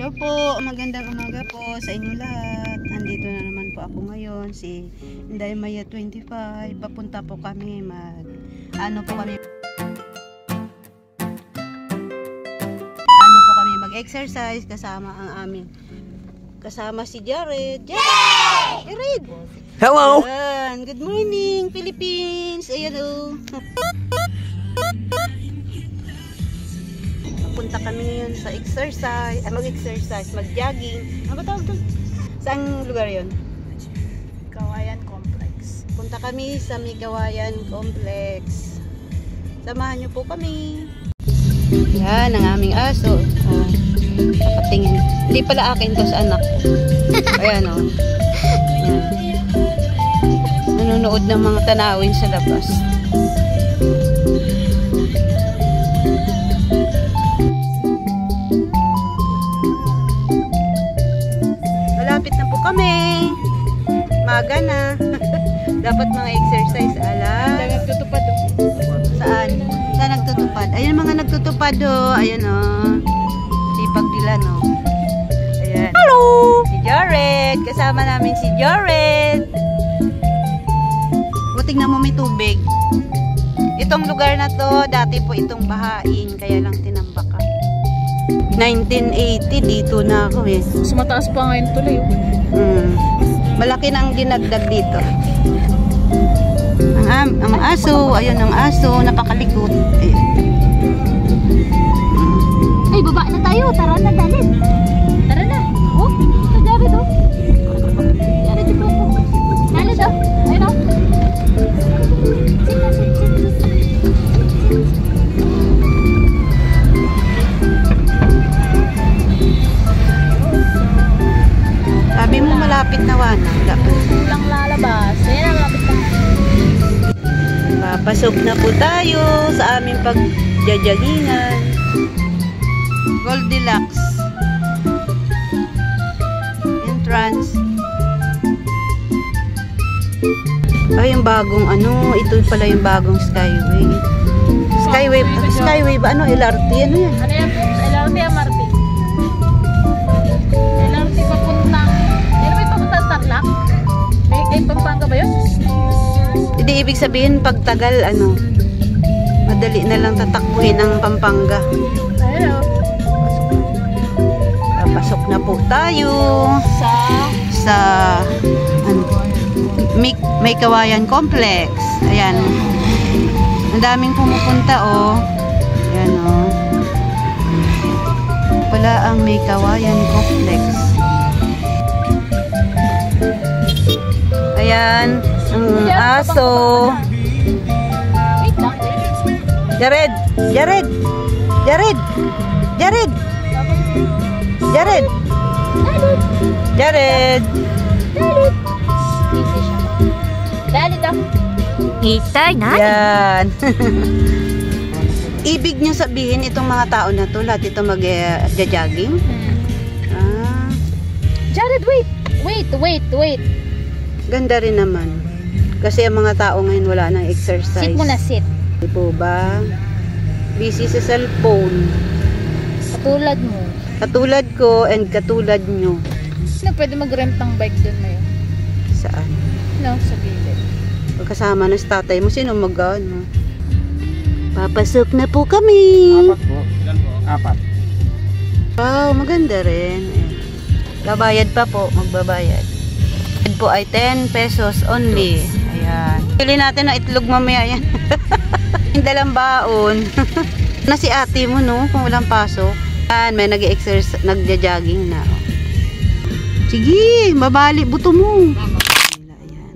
Hello po, magandang umaga po sa inyo lahat. Andito na naman po ako ngayon, si Inday Maya 25. Papunta po kami mag-exercise kasama kasama si Jared. Jared! Hello! Ayan. Good morning, Philippines! Ayan o. Punta kami ngayon sa mag-jogging. Ano ba tawag doon? Saan lugar yun? Kawayan Complex. Punta kami sa Kawayan Complex. Samahan niyo po kami. Yan, ang aming aso. Oh, nakatingin. Hindi pala akin to, sa anak ko. Ayan o. Nanonood ng mga tanawin sa labas. Malapit na po kami. Maga na. Dapat mga exercise alas. Nagtutupad o. Saan? Saan nagtutupad? Ayun mga nagtutupad o. Ayun o. Sipag nila no. Ayan. Hello! Si Jared. Kasama namin si Jared. Tingnan mo, may tubig. Itong lugar na to, dati po itong bahain, kaya lang tinambakan. 1980, dito na ako eh. Mas mataas pa ngayon tuloy. Malaki na ang dinagdag dito. Ang aso, ayun ang aso, napakalikot. Ay, baba na tayo. Tara na, dalit. Tara na. Oh, Jared oh. Jared dito po. Dalit oh. Ayun oh. Sabi mo malapit na wana. Lang lalabas. Ayan ang malapit na. Papasok na po tayo sa aming pagjajagingan. Goldilocks entrance. Ay, yung bagong ano, ito pala yung bagong Skyway. Skyway ba? Ano? LRT? Ano yan? Ano yan? LRT MRT. LRT papuntang... Ano ba yung papuntang Tarlac? May Pampanga ba yun? Hindi ibig sabihin pagtagal, ano, madali na lang tatakbuhin ang Pampanga. Ayun o. Papasok na po tayo sa ano, may Kawayan Complex. Ayan. Ang daming pumupunta oh. Ayan oh. Pala ang may Kawayan Complex. Ayan. Ang aso. Wait lang. Jared! Jared! Jared! Jared! Jared! Jared! Dalit. Easy siya. Dalit oh. Itay na. Yan. Ibig niyo sabihin itong mga tao na to, lahat ito mag-jogging? Jared, wait. Ganda rin naman. Kasi ang mga tao ngayon wala nang exercise. Sit muna, sit. Di po ba? Busy sa cellphone. Katulad mo. Katulad ko and katulad nyo. Sino pwede mag-rent ng bike doon na yun? Saan? No, sa gilid. Pagkasama ng tatay mo, sino mag-ano? Papasok na po kami. Apat po. Ilan po? Apat. Wow, maganda rin. Babayad pa po, magbabayad. Ito po ay 10 pesos only. Ayan. Pili natin ng itlog mamaya yan. Yung dalang baon. Na si ate mo no, kung walang pasok. Ayan, may nag-exercise, nagja-jogging na. Sige, babali buto mo. Ayan.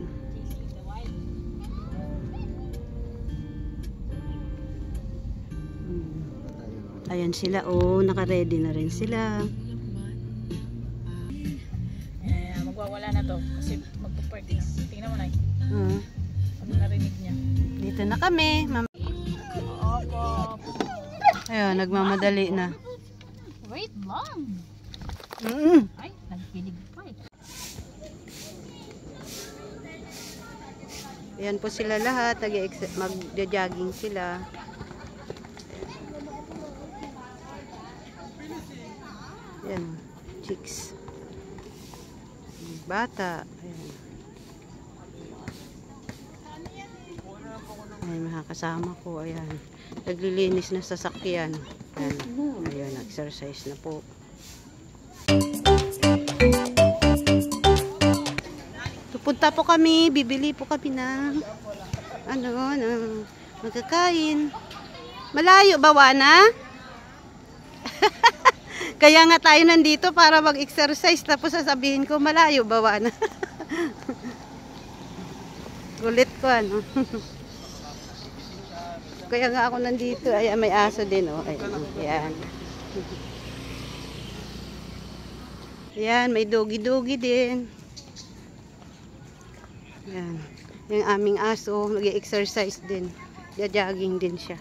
Ayan sila, oh, naka-ready na rin sila. Magwawala na to kasi magpo-park na. Tingnan mo na. Pag narinig niya. Dito na kami. Ayun, nagmamadali na. Wait lang. Ay, nagpilig pa eh. Ayan po sila lahat, mag-jogging sila. Ayan. chicks. Bata. Ayan. Ayan, mga kasama ko. Ayan. Naglilinis na sasakyan. Ayan. Ayan, exercise na po. Pupunta po kami. Bibili po kami ng magkakain. Malayo ba, Wana? Kaya nga tayo nandito para mag-exercise. Tapos sasabihin ko, malayo ba, Wana? Gulit ko, ano? Kaya nga ako nandito. Ay, may aso din, oh. Ayan. Ayan, may dogi-dogi din. Ayan. Yung aming aso, nag-exercise din. Jogging din siya.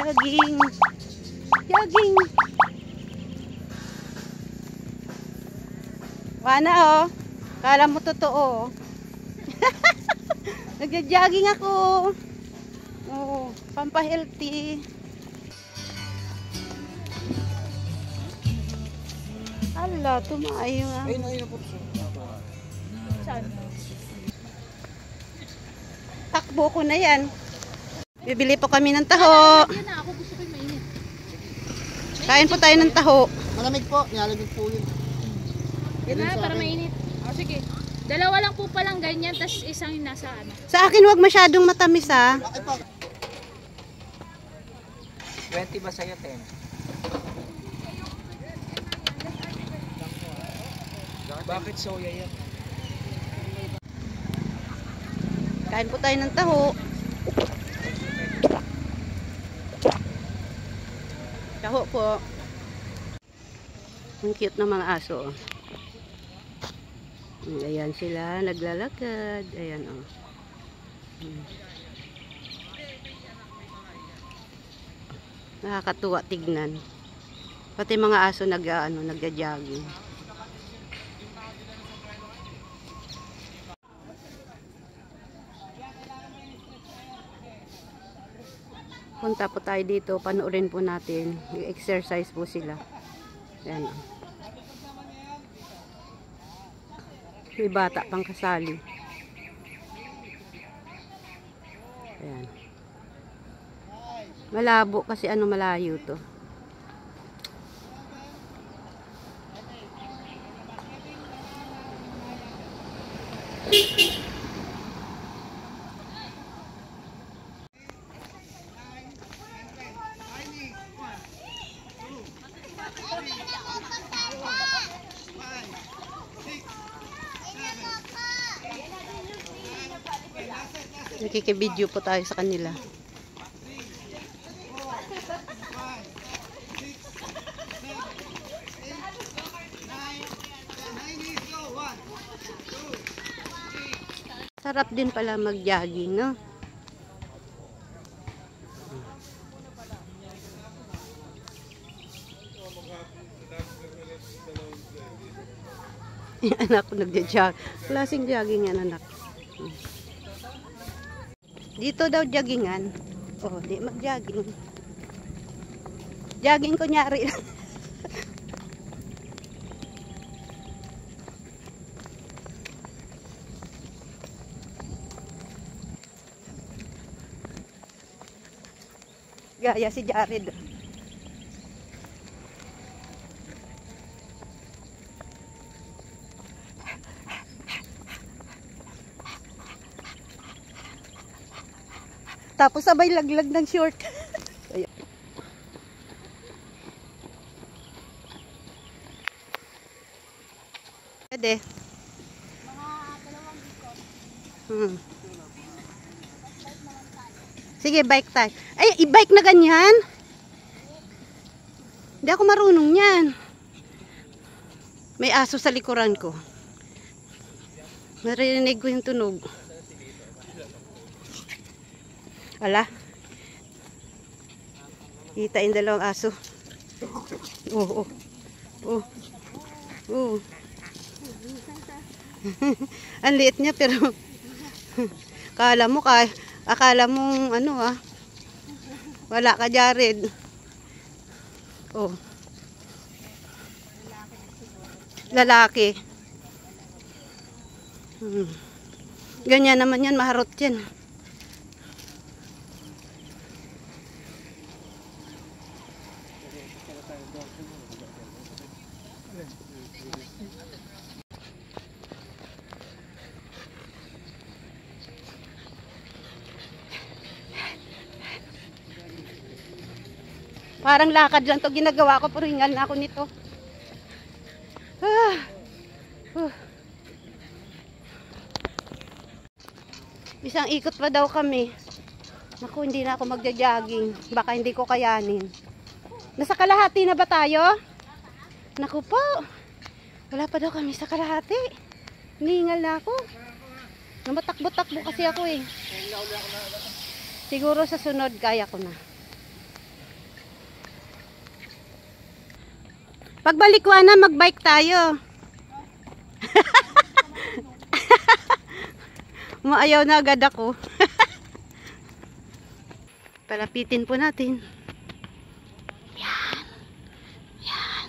Jogging. Jogging. Wana, oh. Kala mo totoo. Nagja-jogging ako. Oh, pampahealthy. Ala, tumayo nga. Ayun po. Saan? Takbo ko na yan. Bibili po kami ng taho. Yan na, ako gusto ko yung mainit. Kain po tayo ng taho. Malamig po. Nilalamig po yun. Yan na, para mainit. O, sige. Dalawa lang po palang ganyan, tas isang yung nasa ano. Sa akin, wag masyadong matamis, ha. Ay po. 20 ba sa'yo, 10? Bakit soya yan? Kain po tayo ng taho. Taho po. Ang cute ng mga aso, oh. Ayan sila, naglalakad. Ayan, oh. Nakakatuwa tignan. Pati mga aso nagja-jogging. Punta po tayo dito, panoorin po natin. Exercise po sila. Ayan. May bata pang kasali. Ayan. Malabo kasi malayo to. Nakikibideo po tayo sa kanila. Sarap din pala mag-jogging, no? Yung anak ko nagja-jog. Klaseng jogging yan, anak. Dito daw joggingan. Oh, di mag-jogging. Jogging kunyari. Gaya si Jared. Tapos sabay laglag ng short. Pwede. Sige, bike tayo. Ay, i-bike na ganyan. Hindi ako marunong yan. May aso sa likuran ko. Marinig ko yung tunog. Wala. Kita yung dalawang aso. Oh, oh. Oh. Oh. Ang liit niya pero kala mo Akala mong ano wala ka, Jared. Oh. Lalaki. Ganyan naman yan, maharot yan. Parang lakad lang to ginagawa ko, pero hingal na ako nito. Isang ikot pa daw kami. Naku, hindi na ako magja-jogging. Baka hindi ko kayanin. Nasa kalahati na ba tayo? Naku po. Wala pa daw kami sa kalahati. Hinihingal na ako. Namatakbo-takbo kasi ako eh. Siguro sa sunod kaya ko na. Pagbalik ko na, magbike tayo. Maayaw na agad ako. Palapitin po natin. Yan. Yan.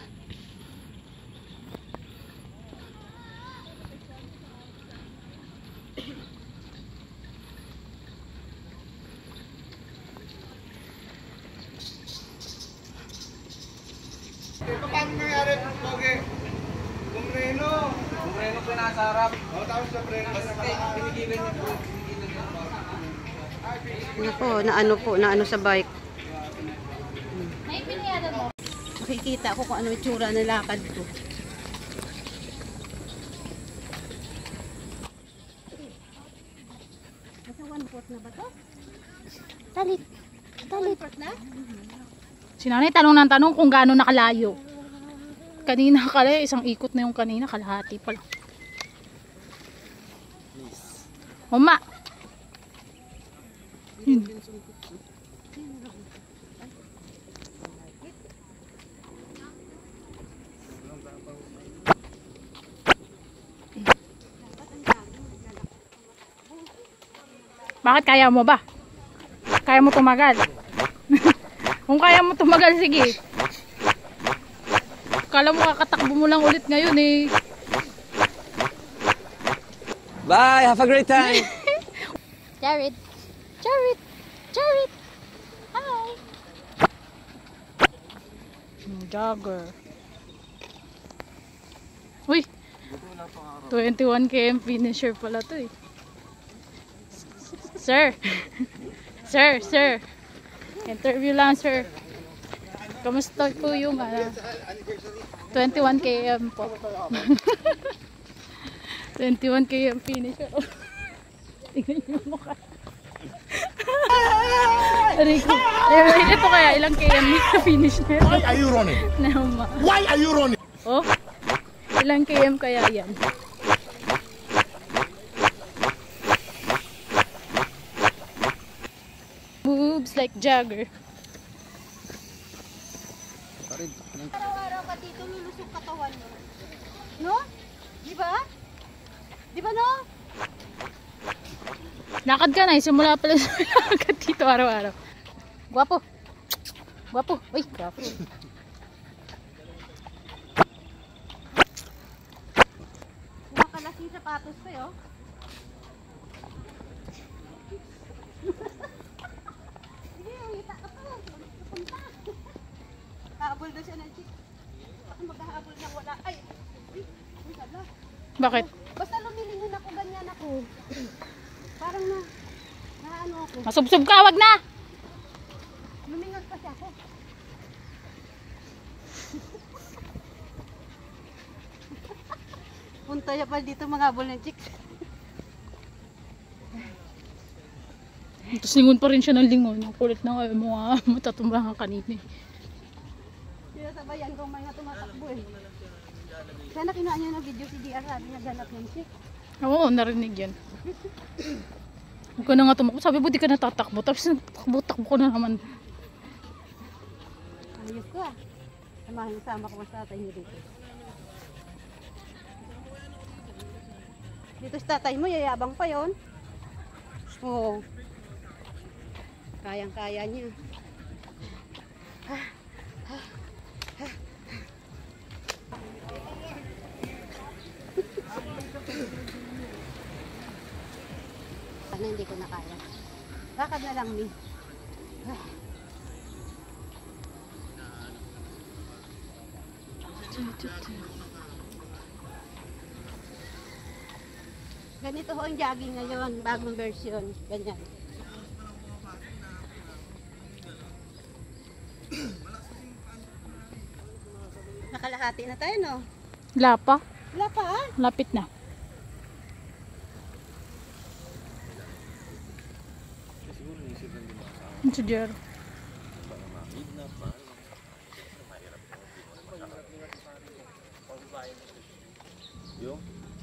Paano nangyari, Pogi? Bumreno po nasa harap. O, tapos sa preno. Pinigilan niya po. Ano po, naano sa bike. May piniyada mo. Makikita ko kung ano yung tsura ng lakad ko. Nasa 1/4 na ba to? Talit. Talit. 1/4 na? Si nanay tanong ng tanong kung gaano nakalayo. Kanina kala, isang ikot na yung kanina, kalahati pa lang. Uma. Yun. Bakit kaya mo ba? Kaya mo tumagal? Kung kaya mo tumagal, sige. Kala mo kakatakbo mo lang ulit ngayon eh. Bye! Have a great time! Jared. Jared. Jared. Hi. Jogger. Uy! 21 km finisher pala to eh. Sir! Sir! Interview lang, sir. Kamusta po yung 21 km po? 21 km finisher. Tingnan niyo yung mukha. Rico. Ito kaya, ilang km finish na? Why are you running? Why are you running? Oh, ilang km kaya yan? Moves like Jagger. Araw-araw ka dito, lulusok katawan mo. No? Di ba? Di ba no? Lakad ka na, simula pala sa lakad dito araw-araw. Guwapo. Guwapo. Uy, guwapo. Kumakalasing sapatos ko yun. Sige, umita ka pa. Punta. Habol daw siya ng chick. Ako maghahabol ng wala. Ay! Uy, sabla. Bakit? Basta lumilingon ako, ganyan ako. Parang ano ako. Masubsob ka, wag na! Lumingon kasi ako. Punta niya pa dito mga habol ng chicks. Tapos lingon pa rin siya ng lingon. Ang kulit na kayo mga matatumbahan kanina. Sinasabayan ko mga tumatakbo eh. Sana kinaan niya ng video si DR, sabi niya ganap yung chick. Oo, narinig yan. Huwag ka na nga tumakbo. Sabi mo di ka natatakbo. Tapos takbo ko na naman. Ayos ko ah. Sama ko mas tatay niyo dito. Dito sa tatay mo, yayabang pa yon. Oo. Kayang-kaya niya. Ano hindi ko na kaya. Lakad na lang, Mi. Ganito ho ang jogging ngayon, bagong version. Ganyan. Nakalahati na tayo, no? Wala pa. Wala pa, ah. Lapit na. Si Jero.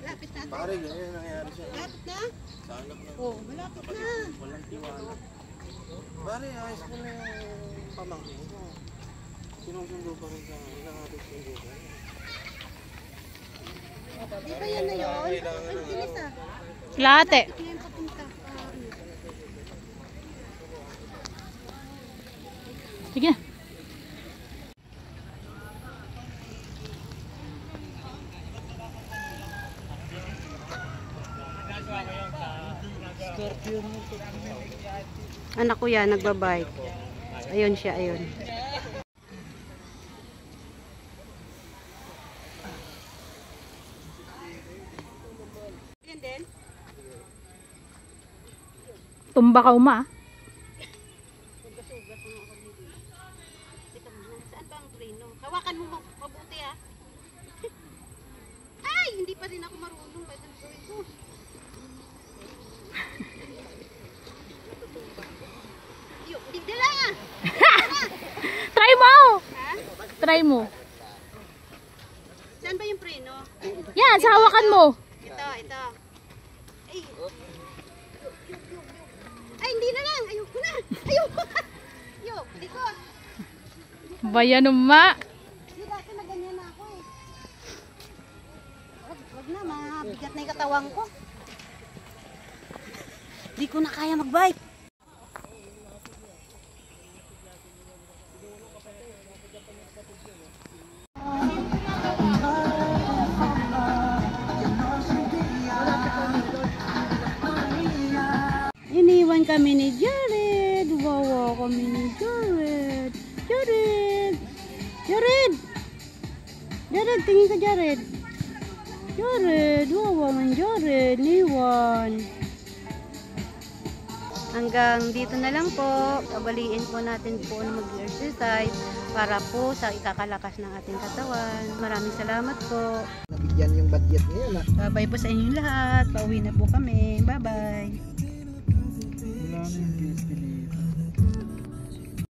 Malapit na. Pare, ganyan nangyayari siya. Malapit na? Sana na. Oh, malapit na. Walang tiwala. Pare, ayos ko na yung pamangkin ko. Sinusundo pa rin sa isang ating sundo ko. Di ba yan na yun? Ang bilis ah. Late. Ngayon papunta. Sige. Anak ko yan, nagbabike. Ayun siya, ayun. Yan din. Tumba ka uma. Saan ba ang preno? Hawakan mo mabuti ha. Ay, hindi pa rin ako marunong. Pwede na gawin ko. Yung, hindi lang ah. Try mo! Ha? Try mo. Saan ba yung preno? Yan, sa hawakan mo. Ito, ito. Ay. Ay, hindi na lang. Ayoko na. Ayoko. Ayoko. Likod. Bayan uma. Hindi dati na ganyan na ako eh. Wag na, mabigat na yung katawan ko. Hindi ko na kaya mag-bike. Iniwan kami ni Jared. Wawa kami ni Jared. Jared! Jared! Jared, tingin ka Jared. Jared, wawa man Jared. Niwan. Hanggang dito na lang po. Kabaliin po natin po na mag-exercise para po sa ikakalakas ng ating katawan. Maraming salamat po. Nabigyan yung budget ngayon ah. Bye-bye po sa inyong lahat. Pauwi na po kami. Bye-bye.